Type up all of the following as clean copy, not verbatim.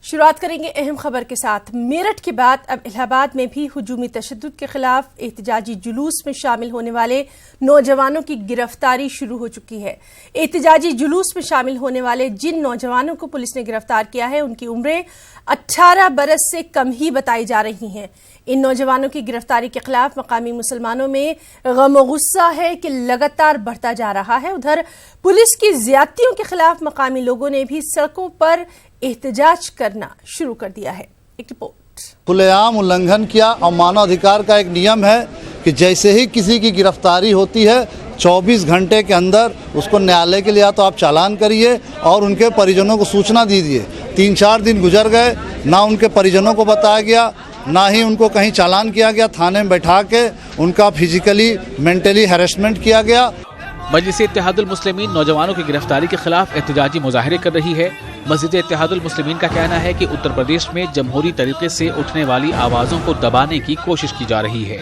शुरुआत करेंगे अहम खबर के साथ। मेरठ के बाद अब इलाहाबाद में भी हुजूमी तशद्दुद के खिलाफ एहतजाजी जुलूस में शामिल होने वाले नौजवानों की गिरफ्तारी शुरू हो चुकी है। एहतजाजी जुलूस में शामिल होने वाले जिन नौजवानों को पुलिस ने गिरफ्तार किया है उनकी उम्रें 18 बरस से कम ही बताई जा रही हैं। इन नौजवानों की गिरफ्तारी के खिलाफ मकामी मुसलमानों में गम गुस्सा है कि लगातार बढ़ता जा रहा है। उधर पुलिस की ज्यादतियों के खिलाफ मकामी लोगों ने भी सड़कों पर एहतजाज करना शुरू कर दिया है। एक रिपोर्ट। खुलेआम उल्लंघन किया और मानवाधिकार का एक नियम है कि जैसे ही किसी की गिरफ्तारी होती है 24 घंटे के अंदर उसको न्यायालय के लिए या तो आप चालान करिए और उनके परिजनों को सूचना दीजिए। 3-4 दिन गुजर गए, ना उनके परिजनों को बताया गया, ना ही उनको कहीं चालान किया गया। थाने में बैठा के उनका फिजिकली मेंटली हैरेसमेंट किया गया। मजलिस इत्तेहादुल मुस्लिमीन नौजवानों की गिरफ्तारी के खिलाफ एहतजाजी मुजाहरे कर रही है। मस्जिद इत्तेहादुल मुस्लिमीन का कहना है कि उत्तर प्रदेश में जमहूरी तरीके से उठने वाली आवाजों को दबाने की कोशिश की जा रही है।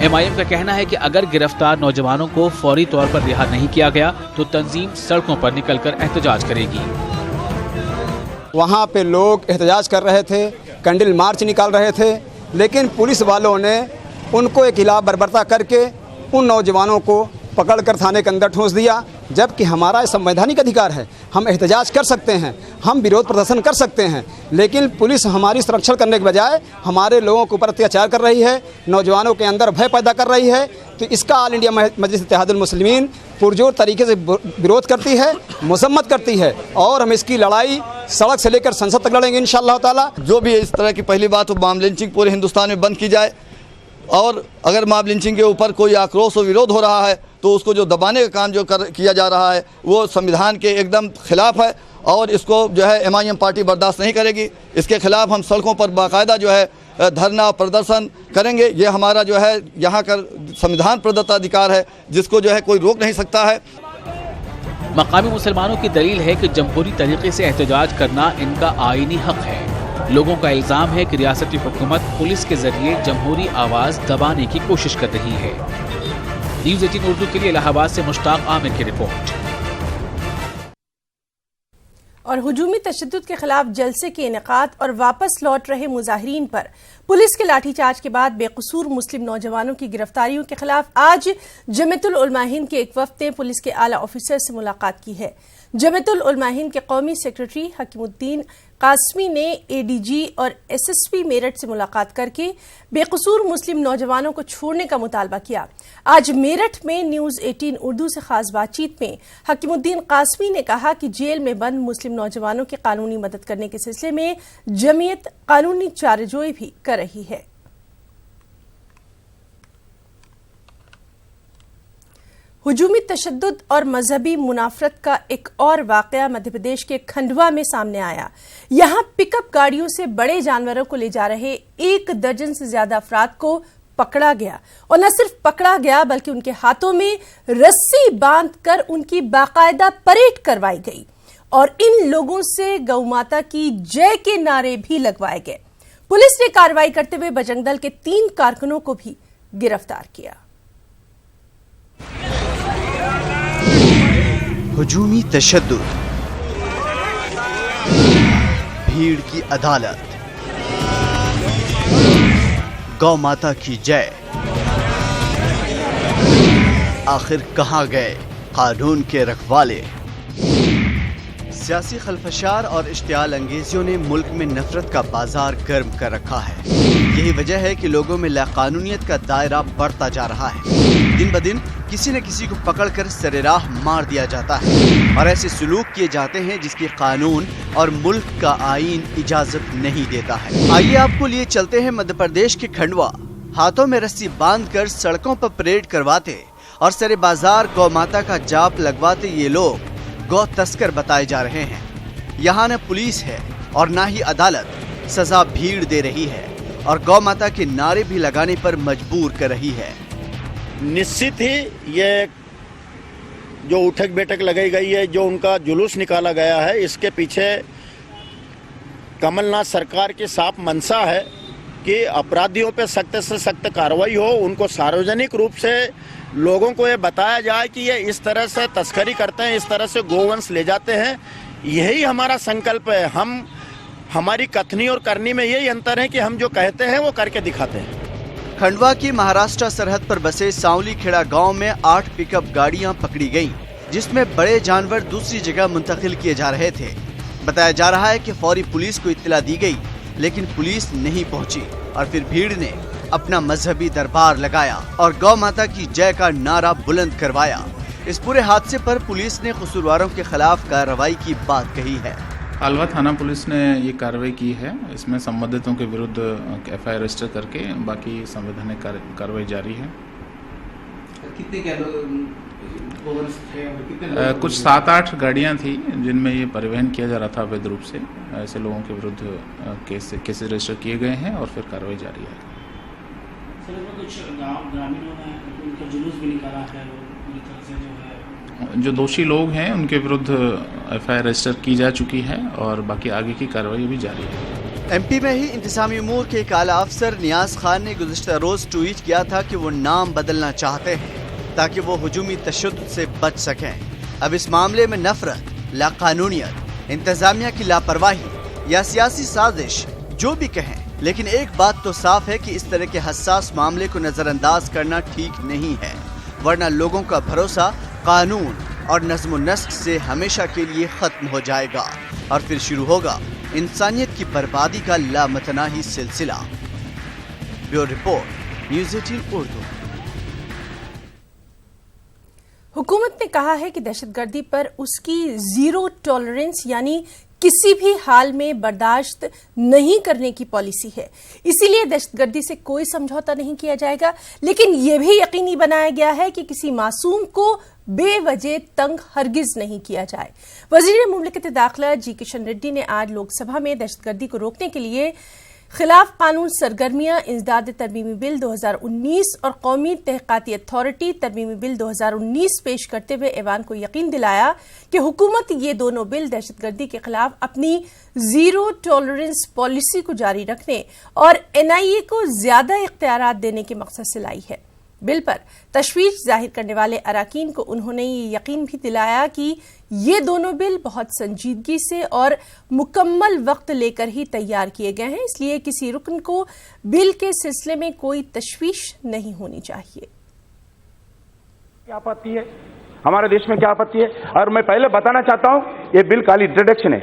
MIM का कहना है कि अगर गिरफ्तार नौजवानों को फौरी तौर पर रिहा नहीं किया गया तो तंजीम सड़कों पर निकलकर एहतजाज करेगी। वहाँ पे लोग एहतजाज कर रहे थे, कैंडल मार्च निकाल रहे थे, लेकिन पुलिस वालों ने उनको एक खिलाफ बर्बरता करके उन नौजवानों को पकड़कर थाने के अंदर ठूंस दिया। जबकि हमारा संवैधानिक अधिकार है, हम एहतजाज कर सकते हैं, हम विरोध प्रदर्शन कर सकते हैं, लेकिन पुलिस हमारी संरक्षण करने के बजाय हमारे लोगों के ऊपर अत्याचार कर रही है, नौजवानों के अंदर भय पैदा कर रही है। तो इसका ऑल इंडिया मजलिस इत्तेहादुल मुस्लिमीन पुरजोर तरीके से विरोध करती है, मजम्मत करती है और हम इसकी लड़ाई सड़क से लेकर संसद तक लड़ेंगे इंशाअल्लाह ताला। जो भी इस तरह की पहली बात, मॉब लिंचिंग पूरे हिंदुस्तान में बंद की जाए और अगर मॉब लिंचिंग के ऊपर कोई आक्रोश और विरोध हो रहा है तो उसको जो दबाने का काम जो किया जा रहा है वो संविधान के एकदम खिलाफ है और इसको जो है MIM पार्टी बर्दाश्त नहीं करेगी। इसके खिलाफ हम सड़कों पर बाकायदा जो है धरना और प्रदर्शन करेंगे। ये हमारा जो है यहाँ का संविधान प्रदत्त अधिकार है जिसको जो है कोई रोक नहीं सकता है। मकामी मुसलमानों की दलील है कि जमहूरी तरीके से एहतजाज करना इनका आईनी हक है। लोगों का इल्जाम है कि रियासती हुकूमत पुलिस के जरिए जमहूरी आवाज दबाने की कोशिश कर रही है। न्यूज़ 18 उर्दू के लिए इलाहाबाद से मुश्ताक आमिर की रिपोर्ट। और हुजूमी तशद्दुद के खिलाफ जलसे के इनेकाद और वापस लौट रहे मुजाहिरीन पर पुलिस के लाठीचार्ज के बाद बेकसूर मुस्लिम नौजवानों की गिरफ्तारियों के खिलाफ आज जमीयतुल उलमा हिंद के एक वफ्द ने पुलिस के आला ऑफिसर से मुलाकात की है। जमीयतुल उलमा हिंद के कौमी सेक्रेटरी हकीमुद्दीन कासमी ने ADG और SSP मेरठ से मुलाकात करके बेकसूर मुस्लिम नौजवानों को छोड़ने का मुतालबा किया। आज मेरठ में न्यूज़ 18 उर्दू से खास बातचीत में हकीमुद्दीन कासमी ने कहा कि जेल में बंद मुस्लिम नौजवानों की कानूनी मदद करने के सिलसिले में जमीयत कानूनी चाराजोई भी कर रही है। हुजूमी तशद्दुद और मजहबी मुनाफरत का एक और वाकया मध्य प्रदेश के खंडवा में सामने आया। यहां पिकअप गाड़ियों से बड़े जानवरों को ले जा रहे 1 दर्जन से ज्यादा अफराद को पकड़ा गया और न सिर्फ पकड़ा गया बल्कि उनके हाथों में रस्सी बांधकर उनकी बाकायदा परेड करवाई गई और इन लोगों से गौ माता की जय के नारे भी लगवाए गए। पुलिस ने कार्रवाई करते हुए बजरंग दल के 3 कारकुनों को भी गिरफ्तार किया। हुजूमी तशद्दुद, भीड़ की अदालत, गौ माता की जय, आखिर कहां गए कानून के रखवाले। सियासी खलफशार और इश्तियाल अंगेजियों ने मुल्क में नफरत का बाजार गर्म कर रखा है। यही वजह है कि लोगों में लाकानूनियत का दायरा बढ़ता जा रहा है। दिन ब दिन किसी न किसी को पकड़कर सरेराह मार दिया जाता है और ऐसे सुलूक किए जाते हैं जिसकी कानून और मुल्क का आईन इजाजत नहीं देता है। आइए आपको लिए चलते हैं मध्य प्रदेश के खंडवा। हाथों में रस्सी बांधकर सड़कों पर परेड करवाते और सरे बाजार गौ माता का जाप लगवाते ये लोग गौ तस्कर बताए जा रहे हैं। यहाँ न पुलिस है और न ही अदालत सजा भीड़ दे रही है और गौ माता के नारे भी लगाने पर मजबूर कर रही है। निश्चित ही ये जो उठक बैठक लगाई गई है, जो उनका जुलूस निकाला गया है, इसके पीछे कमलनाथ सरकार की साफ मंशा है कि अपराधियों पे सख्त से सख्त कार्रवाई हो। उनको सार्वजनिक रूप से लोगों को ये बताया जाए कि ये इस तरह से तस्करी करते हैं, इस तरह से गोवंश ले जाते हैं। यही हमारा संकल्प है। हम हमारी कथनी और करनी में यही अंतर है कि हम जो कहते हैं वो करके दिखाते हैं। खंडवा की महाराष्ट्र सरहद पर बसे सांवली खेड़ा गांव में 8 पिकअप गाड़ियां पकड़ी गईं, जिसमें बड़े जानवर दूसरी जगह मुंतकिल किए जा रहे थे। बताया जा रहा है कि फौरी पुलिस को इत्तला दी गई, लेकिन पुलिस नहीं पहुंची और फिर भीड़ ने अपना मजहबी दरबार लगाया और गौ माता की जय का नारा बुलंद करवाया। इस पूरे हादसे पर पुलिस ने कसूरवारों के खिलाफ कार्रवाई की बात कही है। आलवा थाना पुलिस ने ये कार्रवाई की है। इसमें संबंधितों के विरुद्ध FIR रजिस्टर करके बाकी संवैधानिक कार्रवाई जारी है। कितने कुछ 7-8 गाड़ियां थी जिनमें ये परिवहन किया जा रहा था अवैध रूप से। ऐसे लोगों के विरुद्ध केसेस रजिस्टर किए गए हैं और फिर कार्रवाई जारी है। सर, कुछ ग्रामीणों ने उनका जुलूस भी निकाला है, पूरी तरह से जो दोषी लोग हैं उनके विरुद्ध FIR रजिस्टर की जा चुकी है और बाकी आगे की कार्रवाई भी जारी है। MP में ही इंतजामी उमूर के एक आला अफसर नियाज खान ने गुज़िश्ता रोज ट्वीट किया था कि वो नाम बदलना चाहते हैं ताकि वो हुजूमी तशद्दुद से बच सकें। अब इस मामले में नफरत, लाकानूनियत, इंतजामिया की लापरवाही या सियासी साजिश जो भी कहें, लेकिन एक बात तो साफ है कि इस तरह के हसास मामले को नजरअंदाज करना ठीक नहीं है, वरना लोगों का भरोसा कानून और नज़्म व नस्क से हमेशा के लिए खत्म हो जाएगा और फिर शुरू होगा इंसानियत की बर्बादी का लामतनाही सिलसिला। Bureau report, news 18 Urdu. हुकूमत ने कहा है कि दहशतगर्दी पर उसकी जीरो टॉलरेंस यानी किसी भी हाल में बर्दाश्त नहीं करने की पॉलिसी है। इसीलिए दहशतगर्दी से कोई समझौता नहीं किया जाएगा, लेकिन यह भी यकीनी बनाया गया है कि किसी मासूम को बेवजह तंग हरगिज नहीं किया जाए। वजीर मुमलिकत दाखिला जी किशन रेड्डी ने आज लोकसभा में दहशतगर्दी को रोकने के लिए खिलाफ कानून सरगर्मियां इंसदाद तरमीमी बिल 2019 और कौमी तहकीकाती अथॉरिटी तरमीमी बिल 2019 पेश करते हुए ऐवान को यकीन दिलाया कि हुकूमत ये दोनों बिल दहशतगर्दी के खिलाफ अपनी जीरो टॉलरेंस पॉलिसी को जारी रखने और NIA को ज्यादा इख्तियारात देने के मकसद से लाई है। बिल पर तशवीश जाहिर करने वाले अराकीन को उन्होंने ये यकीन भी दिलाया कि ये दोनों बिल बहुत संजीदगी से और मुकम्मल वक्त लेकर ही तैयार किए गए हैं, इसलिए किसी रुकन को बिल के सिलसिले में कोई तशवीश नहीं होनी चाहिए। क्या आपत्ति है, हमारे देश में क्या आपत्ति है? और मैं पहले बताना चाहता हूं, ये बिल खाली इंट्रोडक्शन है।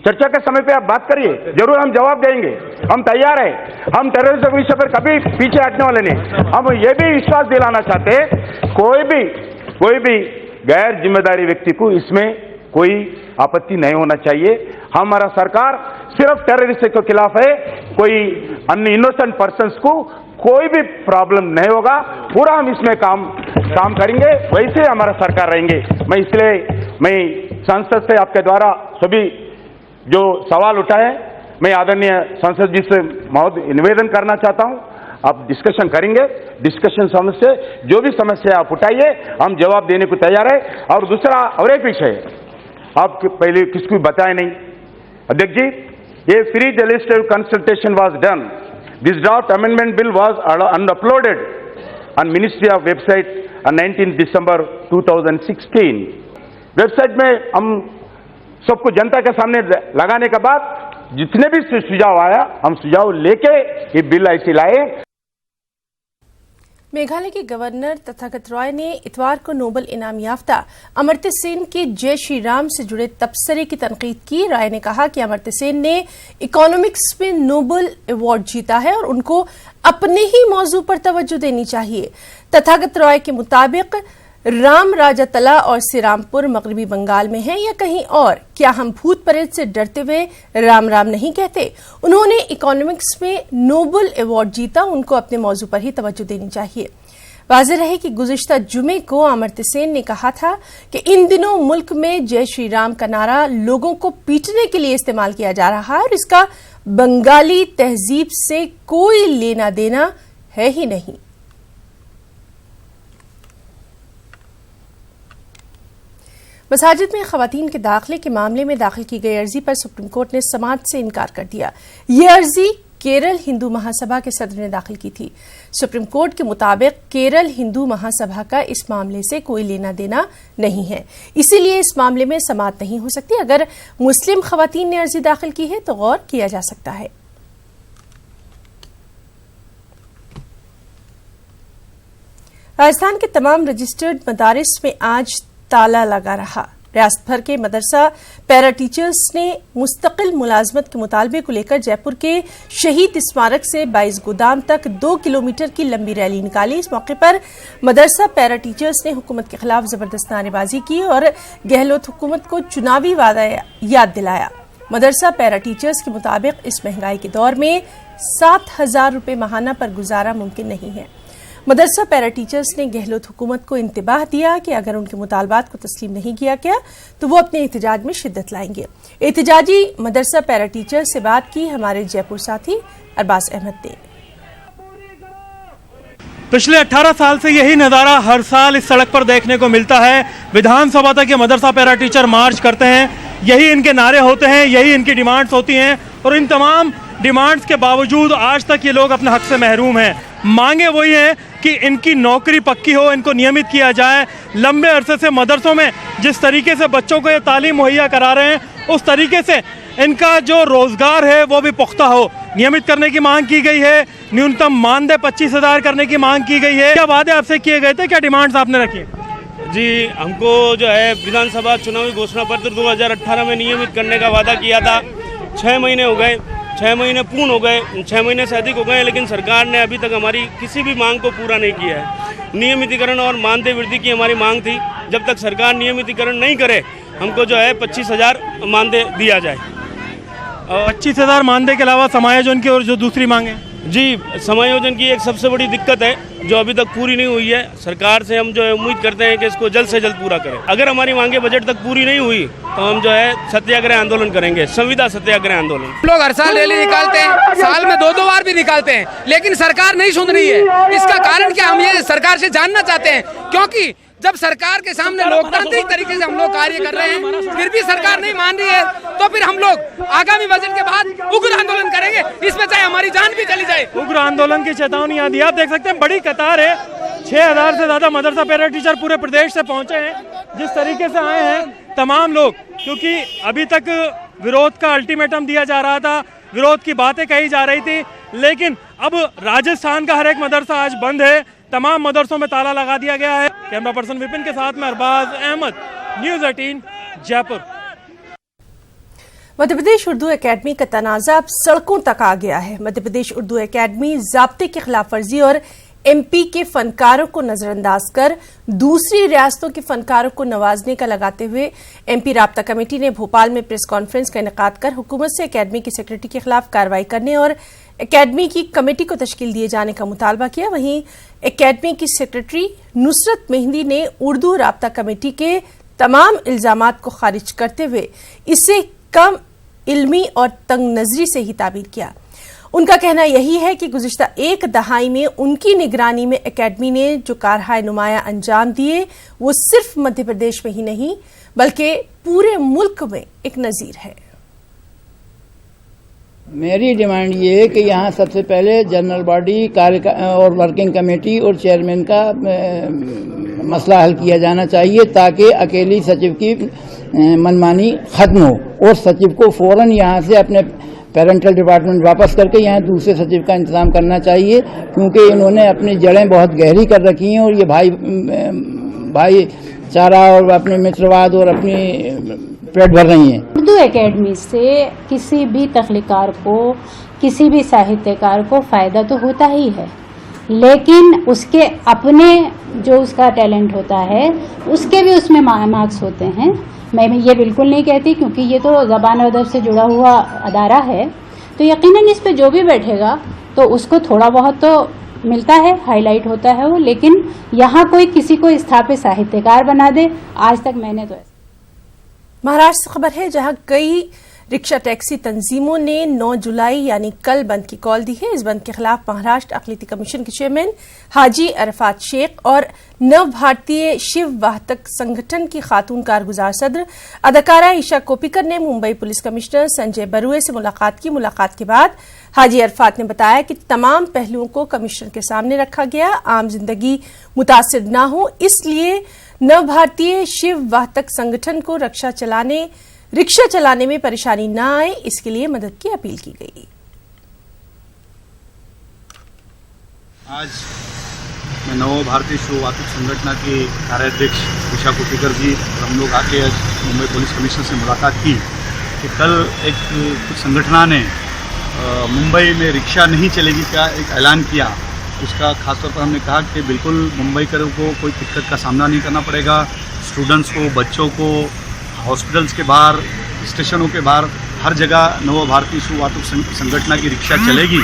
चर्चा के समय पे आप बात करिए, जरूर हम जवाब देंगे, हम तैयार हैं। हम टेररिज्म के विषय पर कभी पीछे हटने वाले नहीं। हम ये भी विश्वास दिलाना चाहते हैं, कोई भी गैर जिम्मेदारी व्यक्ति को इसमें कोई आपत्ति नहीं होना चाहिए। हमारा सरकार सिर्फ टेररिस्ट के खिलाफ है, कोई अन्य इनोसेंट पर्सन्स को कोई भी प्रॉब्लम नहीं होगा। पूरा हम इसमें काम करेंगे, वैसे हमारा सरकार रहेंगे। मैं संसद से आपके द्वारा सभी जो सवाल उठाए, मैं आदरणीय संसद जी से निवेदन करना चाहता हूं, आप डिस्कशन करेंगे। डिस्कशन समस्या जो भी समस्या आप उठाइए, हम जवाब देने को तैयार है। और दूसरा और एक विषय आप पहले किसको बताए नहीं, अध्यक्ष जी, ये free legislative consultation was done. This draft amendment bill was uploaded on ministry of website on 19 December 2016। Website में हम सबको जनता के सामने लगाने के बाद जितने भी सुझाव आया, हम सुझाव लेके ये बिल ऐसे लाए। मेघालय के गवर्नर तथागत रॉय ने इतवार को नोबल इनाम याफ्ता अमर्त्य सेन के जय श्री राम से जुड़े तबसरे की तनकीद की। रॉय ने कहा कि अमर्त्य सेन ने इकोनॉमिक्स में नोबल अवार्ड जीता है और उनको अपने ही मौजू पर तवज्जो देनी चाहिए। तथागत रॉय के मुताबिक राम राजा तला और सिरामपुर मगरबी बंगाल में है या कहीं और, क्या हम भूत प्रेत से डरते हुए राम राम नहीं कहते? उन्होंने इकोनॉमिक्स में नोबल अवार्ड जीता, उनको अपने मौजू पर ही तवज्जो देनी चाहिए। वाज़ेह रहे कि गुज़िश्ता जुमे को अमर्त्य सेन ने कहा था कि इन दिनों मुल्क में जय श्री राम का नारा लोगों को पीटने के लिए इस्तेमाल किया जा रहा है और इसका बंगाली तहजीब से कोई लेना देना है ही नहीं। मसाजिद में खवातीन के दाखिले के मामले में दाखिल की गई अर्जी पर सुप्रीम कोर्ट ने समाअत से इनकार कर दिया। ये अर्जी केरल हिंदू महासभा के सदर ने दाखिल की थी। सुप्रीम कोर्ट के मुताबिक केरल हिंदू महासभा का इस मामले से कोई लेना देना नहीं है, इसीलिए इस मामले में समाअत नहीं हो सकती। अगर मुस्लिम खवातीन ने अर्जी दाखिल की है तो गौर किया जा सकता है। राजस्थान के तमाम रजिस्टर्ड मदारिस में आज ताला लगा रहा। रियासत भर के मदरसा पैरा टीचर्स ने मुस्तकिल मुलाजमत के मुतालबे को लेकर जयपुर के शहीद स्मारक से 22 गोदाम तक 2 किलोमीटर की लंबी रैली निकाली। इस मौके पर मदरसा पैरा टीचर्स ने हुकूमत के खिलाफ जबरदस्त नारेबाजी की और गहलोत हुकूमत को चुनावी वादा याद दिलाया। मदरसा पैरा टीचर्स के मुताबिक इस महंगाई के दौर में 7,000 रुपये माहाना पर गुजारा मुमकिन नहीं है। मदरसा पैरा टीचर्स ने गहलोत हुकूमत को इंतबाह दिया कि अगर उनके मुतालबात को तस्लीम नहीं किया गया तो वो अपने एहतजाज में शिद्दत लाएंगे। एहतजाजी मदरसा पैरा टीचर्स से बात की हमारे जयपुर साथी अरबाज अहमद ने। पिछले 18 साल से यही नज़ारा हर साल इस सड़क पर देखने को मिलता है। विधानसभा तक ये मदरसा पैरा टीचर मार्च करते हैं, यही इनके नारे होते हैं, यही इनकी डिमांड्स होती हैं और इन तमाम डिमांड्स के बावजूद आज तक ये लोग अपने हक से महरूम हैं। मांगे वही हैं कि इनकी नौकरी पक्की हो, इनको नियमित किया जाए। लंबे अरसे से मदरसों में जिस तरीके से बच्चों को ये तालीम मुहैया करा रहे हैं उस तरीके से इनका जो रोजगार है वो भी पुख्ता हो, नियमित करने की मांग की गई है। न्यूनतम मानदेय 25,000 करने की मांग की गई है। क्या वादे आपसे किए गए थे, क्या डिमांड्स आपने रखी? जी, हमको जो है विधानसभा चुनावी घोषणा पत्र 2018 में नियमित करने का वादा किया था। 6 महीने हो गए, 6 महीने पूर्ण हो गए, 6 महीने से अधिक हो गए, लेकिन सरकार ने अभी तक हमारी किसी भी मांग को पूरा नहीं किया है। नियमितीकरण और मानदेय वृद्धि की हमारी मांग थी। जब तक सरकार नियमितीकरण नहीं करे हमको जो है 25,000 मानदेय दिया जाए। 25,000 मानदेय के अलावा समायोजन की और जो दूसरी मांग है? जी, समायोजन की एक सबसे बड़ी दिक्कत है जो अभी तक पूरी नहीं हुई है। सरकार से हम जो है उम्मीद करते हैं कि इसको जल्द से जल्द पूरा करें। अगर हमारी मांगे बजट तक पूरी नहीं हुई तो हम जो है सत्याग्रह आंदोलन करेंगे, संविदा सत्याग्रह आंदोलन। लोग हर साल रैली निकालते हैं, साल में 2-2 बार भी निकालते हैं, लेकिन सरकार नहीं सुन रही है। इसका कारण क्या, हम ये सरकार से जानना चाहते हैं। क्योंकि जब सरकार के सामने लोकतांत्रिक तरीके से हम लोग कार्य कर रहे हैं फिर भी सरकार नहीं मान रही है, तो फिर हम लोग आगामी बजट के बाद उग्र आंदोलन करेंगे, इसमें चाहे हमारी जान भी चली जाए। उग्र आंदोलन की चेतावनी यहाँ दी। आप देख सकते हैं बड़ी कतार है, 6,000 से ज्यादा मदरसा पैरा टीचर पूरे प्रदेश से पहुंचे हैं। जिस तरीके से आए हैं तमाम लोग, क्योंकि अभी तक विरोध का अल्टीमेटम दिया जा रहा था, विरोध की बातें कही जा रही थी, लेकिन अब राजस्थान का हर एक मदरसा आज बंद है। तमाम मदरसों में ताला लगा दिया गया है। कैमरा पर्सन विपिन के साथ में अरबाज अहमद, न्यूज़ 18 जयपुर। मध्य प्रदेश उर्दू एकेडमी का तनाज़ा अब सड़कों तक आ गया है। मध्य प्रदेश उर्दू एकेडमी ज़ाब्ते की खिलाफ वर्जी और एमपी के फनकारों को नजरअंदाज कर दूसरी रियासतों के फनकारों को नवाजने का लगाते हुए एमपी राब्ता कमेटी ने भोपाल में प्रेस कॉन्फ्रेंस का इनेकाद कर हुकूमत से एकेडमी के सेक्रेटरी के खिलाफ कार्रवाई करने और एकेडमी की कमेटी को तश्कील दिए जाने का मुतालबा किया। वहीं एकेडमी की सेक्रेटरी नुसरत मेहंदी ने उर्दू राब्ता कमेटी के तमाम इल्जामात को खारिज करते हुए इसे कम इल्मी और तंग नजरी से ही ताबीर किया। उनका कहना यही है कि गुज़िश्ता एक दहाई में उनकी निगरानी में एकेडमी ने जो कारहाय नुमाया अंजाम दिए वो सिर्फ मध्य प्रदेश में ही नहीं बल्कि पूरे मुल्क में एक नजीर है। मेरी डिमांड ये है कि यहाँ सबसे पहले जनरल बॉडी कार्य और वर्किंग कमेटी और चेयरमैन का मसला हल किया जाना चाहिए ताकि अकेली सचिव की मनमानी खत्म हो और सचिव को फौरन यहाँ से अपने पेरेंटल डिपार्टमेंट वापस करके यहाँ दूसरे सचिव का इंतजाम करना चाहिए, क्योंकि इन्होंने अपनी जड़ें बहुत गहरी कर रखी हैं और ये भाई चारा और अपने मित्रवाद और अपनी पेट भर रही हैं। उर्दू एकेडमी से किसी भी तख्लीकार को, किसी भी साहित्यकार को फ़ायदा तो होता ही है, लेकिन उसके अपने जो उसका टैलेंट होता है उसके भी उसमें मार्क्स होते हैं। मैं ये बिल्कुल नहीं कहती, क्योंकि ये तो ज़बान और अदब से जुड़ा हुआ अदारा है, तो यकीनन इस पे जो भी बैठेगा तो उसको थोड़ा बहुत तो मिलता है, हाईलाइट होता है वो, लेकिन यहाँ कोई किसी को स्थापित साहित्यकार बना दे, आज तक मैंने तो। महाराष्ट्र से खबर है, जहां कई रिक्शा टैक्सी तंजीमों ने 9 जुलाई यानी कल बंद की कॉल दी है। इस बंद के खिलाफ महाराष्ट्र अक़लियती कमीशन के चेयरमैन हाजी अरफात शेख और नव भारतीय शिव वाहतक संगठन की खातून कारगुजार सदर अदाकारा ईशा कोपिकर ने मुंबई पुलिस कमिश्नर संजय बरुए से मुलाकात की। मुलाकात के बाद हाजी अरफात ने बताया कि तमाम पहलुओं को कमिश्नर के सामने रखा गया। आम जिंदगी मुतासिर न हो, इसलिए नव भारतीय शिव वाहतक संगठन को रिक्शा चलाने में परेशानी न आए, इसके लिए मदद की अपील की गई। आज मैं नव भारतीय शिव वाहतक संगठन की कार्याध्यक्ष ईशा कोपिकर जी और हम लोग आके आज मुंबई पुलिस कमिश्नर से मुलाकात की कि कल कुछ संगठना ने मुंबई में रिक्शा नहीं चलेगी का एक ऐलान किया। उसका खासतौर पर हमने कहा कि बिल्कुल मुंबईकरों को कोई दिक्कत का सामना नहीं करना पड़ेगा। स्टूडेंट्स को, बच्चों को, हॉस्पिटल्स के बाहर, स्टेशनों के बाहर हर जगह नव भारतीय शिव वाहतक संगठन की रिक्शा चलेगी,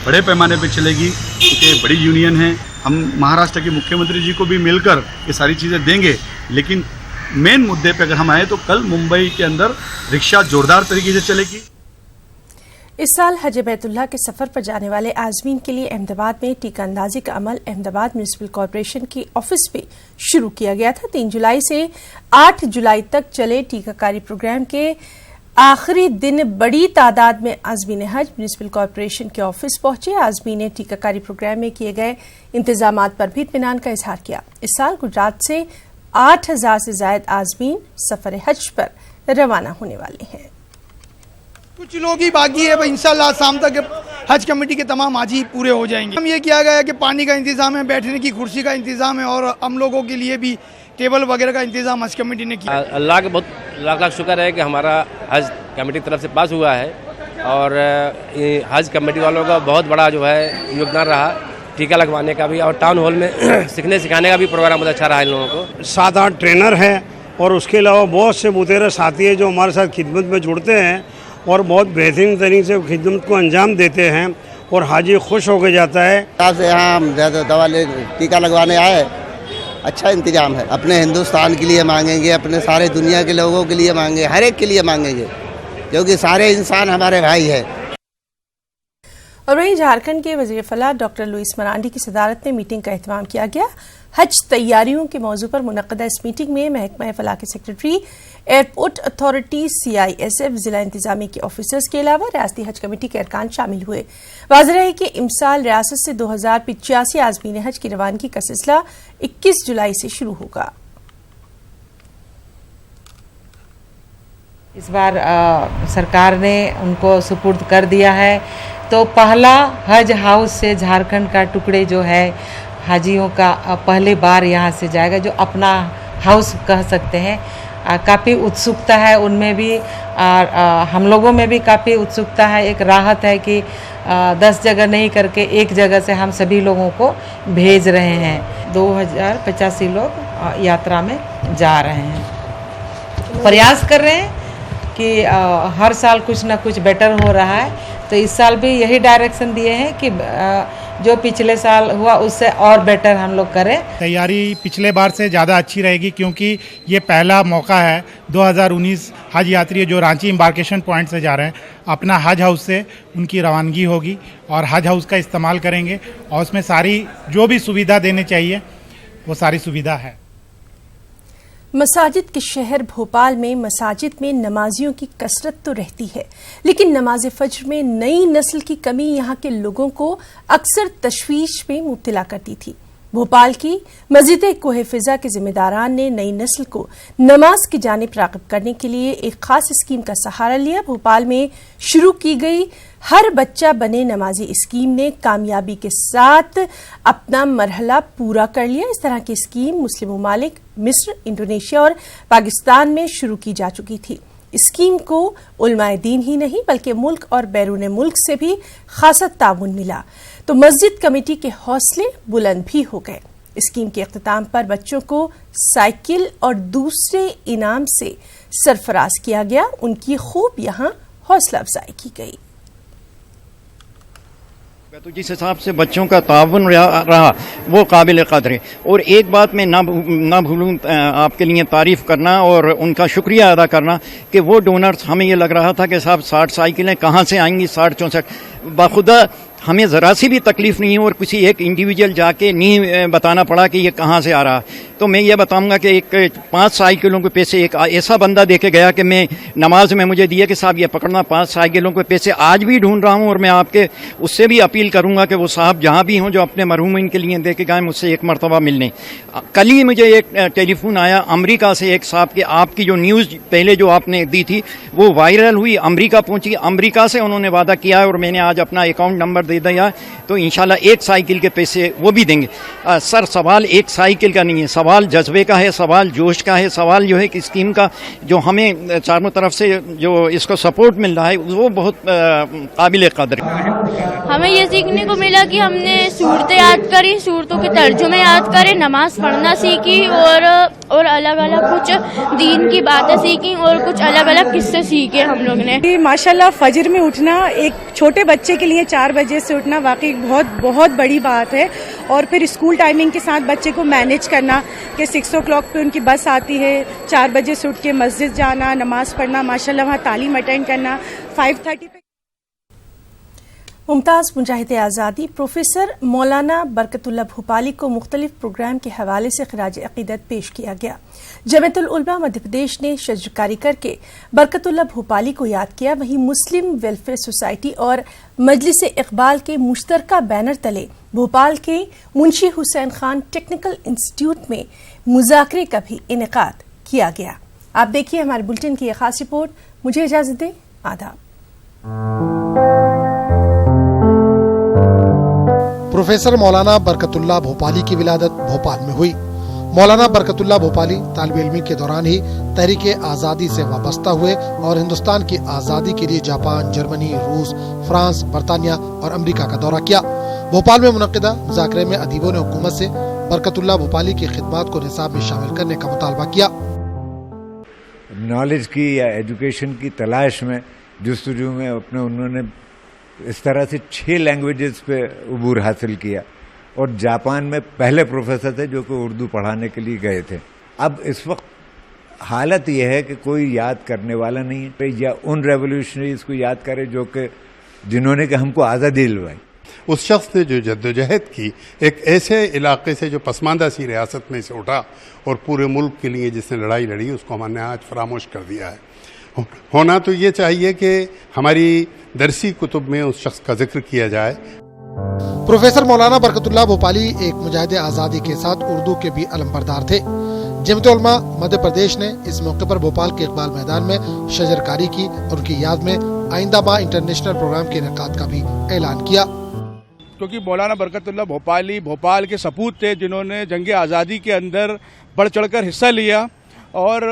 बड़े पैमाने पे चलेगी, क्योंकि बड़ी यूनियन है। हम महाराष्ट्र के मुख्यमंत्री जी को भी मिलकर ये सारी चीज़ें देंगे, लेकिन मेन मुद्दे पे अगर हम आए तो कल मुंबई के अंदर रिक्शा जोरदार तरीके से चलेगी। इस साल हज बैतुल्लाह के सफर पर जाने वाले आज़मीन के लिए अहमदाबाद में टीका अंदाजी का अमल अहमदाबाद म्यूनिसिपल कॉरपोरेशन की ऑफिस में शुरू किया गया था। 3 जुलाई से 8 जुलाई तक चले टीकाकारी प्रोग्राम के आखिरी दिन बड़ी तादाद में आज़मीन हज म्यूनिसिपल कॉरपोरेशन के ऑफिस पहुंचे। आज़मीन ने टीकाकारी प्रोग्राम में किए गए इंतजामात पर भी इत्मीनान का इजहार किया। इस साल गुजरात से 8,000 से ज्यादा आज़मीन सफर हज पर रवाना होने वाले हैं। कुछ लोग ही बाकी है, इंशाल्लाह शाम तक हज कमेटी के तमाम हाजी पूरे हो जाएंगे। हम ये किया गया है कि पानी का इंतजाम है, बैठने की कुर्सी का इंतजाम है और हम लोगों के लिए भी टेबल वगैरह का इंतजाम हज कमेटी ने किया। अल्लाह के बहुत लाख लाख शुक्र है कि हमारा हज कमेटी की तरफ से पास हुआ है और हज कमेटी वालों का बहुत बड़ा जो है योगदान रहा टीका लगवाने का भी, और टाउन हॉल में सीखने सिखाने का भी प्रोग्राम बहुत अच्छा रहा इन लोगों को। 7-8 ट्रेनर हैं और उसके अलावा बहुत से मुतेरे साथी हैं जो हमारे साथ खिदमत में जुड़ते हैं और बहुत बेहतरीन तरीके से खिदमत को अंजाम देते हैं और हाजी खुश होकर जाता है। यहाँ हम दवा टीका लगवाने आए, अच्छा इंतजाम है। अपने हिंदुस्तान के लिए मांगेंगे, अपने सारे दुनिया के लोगों के लिए मांगेंगे, हर एक के लिए मांगेंगे, क्योंकि सारे इंसान हमारे भाई है। और वहीं झारखंड के वज़ीर फलाह डॉक्टर लुइस मरांडी की सदारत में मीटिंग का एहतमाम किया गया। हज तैयारियों के मौजू पर मुनक़दा इस मीटिंग में महकमा फलाह के सेक्रेटरी, एयरपोर्ट अथॉरिटी, CISF, जिला इंतजामिया के ऑफिसर्स के अलावा रियासती हज कमेटी के अरकान शामिल हुए। वाज़ेह है कि इमसाल रियासत से 2085 आज़मीन हज की रवानगी का सिलसिला 21 जुलाई से शुरू होगा। इस बार सरकार ने उनको सुपुर्द कर दिया है, तो पहला हज हाउस से झारखंड का टुकड़े जो है हाजियों का पहले बार यहाँ से जाएगा, जो अपना हाउस कह सकते हैं। काफ़ी उत्सुकता है उनमें भी और हम लोगों में भी काफ़ी उत्सुकता है। एक राहत है कि 10 जगह नहीं करके एक जगह से हम सभी लोगों को भेज रहे हैं। 2085 लोग यात्रा में जा रहे हैं। प्रयास कर रहे हैं कि हर साल कुछ ना कुछ बेटर हो रहा है, तो इस साल भी यही डायरेक्शन दिए हैं कि जो पिछले साल हुआ उससे और बेटर हम लोग करें। तैयारी पिछले बार से ज़्यादा अच्छी रहेगी, क्योंकि ये पहला मौका है 2019 हज यात्री जो रांची एम्बार्केशन पॉइंट से जा रहे हैं, अपना हज हाउस से उनकी रवानगी होगी और हज हाउस का इस्तेमाल करेंगे और उसमें सारी जो भी सुविधा देने चाहिए वो सारी सुविधा है। मसाजिद के शहर भोपाल में मसाजिद में नमाजियों की कसरत तो रहती है, लेकिन नमाज फज्र में नई नस्ल की कमी यहाँ के लोगों को अक्सर तशवीश में मुब्तला करती थी। भोपाल की मस्जिद कोहे फिजा के जिम्मेदारान ने नई नस्ल को नमाज की जानिब राग़िब करने के लिए एक खास स्कीम का सहारा लिया। भोपाल में शुरू की गई हर बच्चा बने नमाजी स्कीम ने कामयाबी के साथ अपना मरहला पूरा कर लिया। इस तरह की स्कीम मुस्लिम ममालिक मिस्र, इंडोनेशिया और पाकिस्तान में शुरू की जा चुकी थी। स्कीम को उलमाए दीन ही नहीं बल्कि मुल्क और बैरून मुल्क से भी खासा ताउन मिला, तो मस्जिद कमेटी के हौसले बुलंद भी हो गए। स्कीम के इख्तिताम पर बच्चों को साइकिल और दूसरे इनाम से सरफराज किया गया। उनकी खूब यहाँ हौसला अफजाई की गई। तो जिस हिसाब से बच्चों का ताउन रहा वो काबिल कदर है। और एक बात मैं ना भूलूं आपके लिए तारीफ़ करना और उनका शुक्रिया अदा करना कि वो डोनर्स, हमें ये लग रहा था कि साहब 60 साइकिलें कहाँ से आएंगी, 60-64, बाखुदा हमें ज़रा सी भी तकलीफ़ नहीं है और किसी एक इंडिविजुअल जाके नहीं बताना पड़ा कि ये कहाँ से आ रहा। तो मैं ये बताऊंगा कि एक 5 साइकिलों के पैसे एक ऐसा बंदा दे के गया कि मैं नमाज में मुझे दिया कि साहब ये पकड़ना, 5 साइकिलों के पैसे आज भी ढूंढ रहा हूँ। और मैं आपके उससे भी अपील करूँगा कि वो साहब जहाँ भी हों जो अपने मरहूमिन के लिए दे के गए, मुझसे एक मरतबा मिलने। कल ही मुझे एक टेलीफोन आया अमरीका से एक साहब कि आपकी जो न्यूज़ पहले जो आपने दी थी वो वायरल हुई, अमरीका पहुँची, अमरीका से उन्होंने वादा किया है और मैंने आज अपना अकाउंट नंबर दे दिया, तो इंशाल्लाह एक साइकिल के पैसे वो भी देंगे। सर सवाल एक साइकिल का नहीं है, सवाल जज्बे का है, सवाल जोश का है, सवाल जो है कि स्कीम का जो हमें चारों तरफ से जो इसको सपोर्ट मिल रहा है वो बहुत काबिल कदर है। हमें ये सीखने को मिला कि हमने सूरतें याद करी, सूरतों के तर्जुमे याद करे, नमाज पढ़ना सीखी और अलग अलग कुछ दीन की बातें सीखी और कुछ अलग अलग किस्से सीखे हम लोग ने। माशाल्लाह फजर में उठना, एक छोटे बच्चे के लिए 4 बजे से उठना वाकई बहुत बड़ी बात है। और फिर स्कूल टाइमिंग के साथ बच्चे को मैनेज करना कि 6 o'clock पे उनकी बस आती है, 4 बजे से उठ के मस्जिद जाना, नमाज पढ़ना, माशाल्लाह वहाँ तालीम अटेंड करना, 5:30 पे। मुमताज़ मुजाहिद आज़ादी प्रोफेसर मौलाना बरकतुल्लाह भोपाली को मुख्तलिफ प्रोग्राम के हवाले से खिराज अक़ीदत पेश किया गया। जमीयतुल उलमा मध्य प्रदेश ने शजरकारी करके बरकतुल्लाह भोपाली को याद किया। वहीं मुस्लिम वेलफेयर सोसाइटी और मजलिस इकबाल के मुश्तरका बैनर तले भोपाल के मुंशी हुसैन खान टेक्निकल इंस्टीट्यूट में मुज़ाकरे का भी इनेकाद किया गया। आप देखिए हमारे बुलेटिन की एक खास रिपोर्ट। मुझे इजाज़त दें, आदाब। प्रोफेसर मौलाना बरकतुल्लाह भोपाली की विलादत भोपाल में हुई। मौलाना बरकतुल्लाह भोपाली तालिब इल्मी के दौरान ही तहरीक आज़ादी से वाबस्ता हुए और हिंदुस्तान की आज़ादी के लिए जापान, जर्मनी, रूस, फ्रांस, बरतानिया और अमेरिका का दौरा किया। भोपाल में मुनक़िदा मुज़ाकरे में अदीबों ने हुकूमत से बरकतुल्लाह भोपाली की खिदमत को निसाब में शामिल करने का मुतालबा किया। नॉलेज की या एजुकेशन की तलाश में जुस्तजू में अपने उन्होंने इस तरह से 6 लैंग्वेजेस पे उबूर हासिल किया और जापान में पहले प्रोफेसर थे जो कि उर्दू पढ़ाने के लिए गए थे। अब इस वक्त हालत यह है कि कोई याद करने वाला नहीं है या उन रेवोल्यूशनरीज को याद करे जो कि जिन्होंने कि हमको आज़ादी दिलवाई। उस शख्स ने जो जद्दोजहद की, एक ऐसे इलाके से जो पसमानदा सी रियासत में से उठा और पूरे मुल्क के लिए जिसने लड़ाई लड़ी, उसको हमने आज फरामोश कर दिया है। होना तो ये चाहिए कि हमारी दरसी कुतुब में उस शख्स का जिक्र किया जाए। प्रोफेसर मौलाना बरकतुल्लाह भोपाली एक मुजाहिद आज़ादी के साथ उर्दू के भी अलमबरदार थे। जमीयतुल उलमा मध्य प्रदेश ने इस मौके पर भोपाल के इकबाल मैदान में शजरकारी की और उनकी याद में आइंदा माह इंटरनेशनल प्रोग्राम के इनेकाद का भी ऐलान किया। क्योंकि मौलाना बरकतुल्लाह भोपाली भोपाल के सपूत थे जिन्होंने जंग आज़ादी के अंदर बढ़ चढ़कर हिस्सा लिया और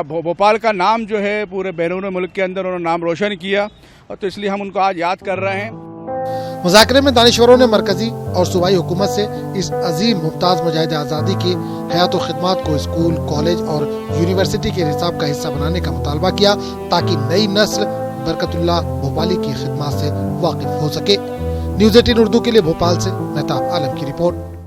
भोपाल का नाम जो है पूरे बैरून मुल्क के अंदर उन्होंने नाम रोशन किया, और तो इसलिए हम उनको आज याद कर रहे हैं। मुज़ाकरे में दानिश्वरों ने मरकजी और सूबाई हुकूमत से इस अजीम मुमताज़ मुजाहिद आज़ादी की हयात व खिदमत को स्कूल, कॉलेज और यूनिवर्सिटी के निसाब का हिस्सा बनाने का मुतालबा किया ताकि नई नस्ल बरकतुल्लाह भोपाली की खिदमत से वाकिफ हो सके। न्यूज़ 18 उर्दू के लिए भोपाल से मेहताब आलम की रिपोर्ट।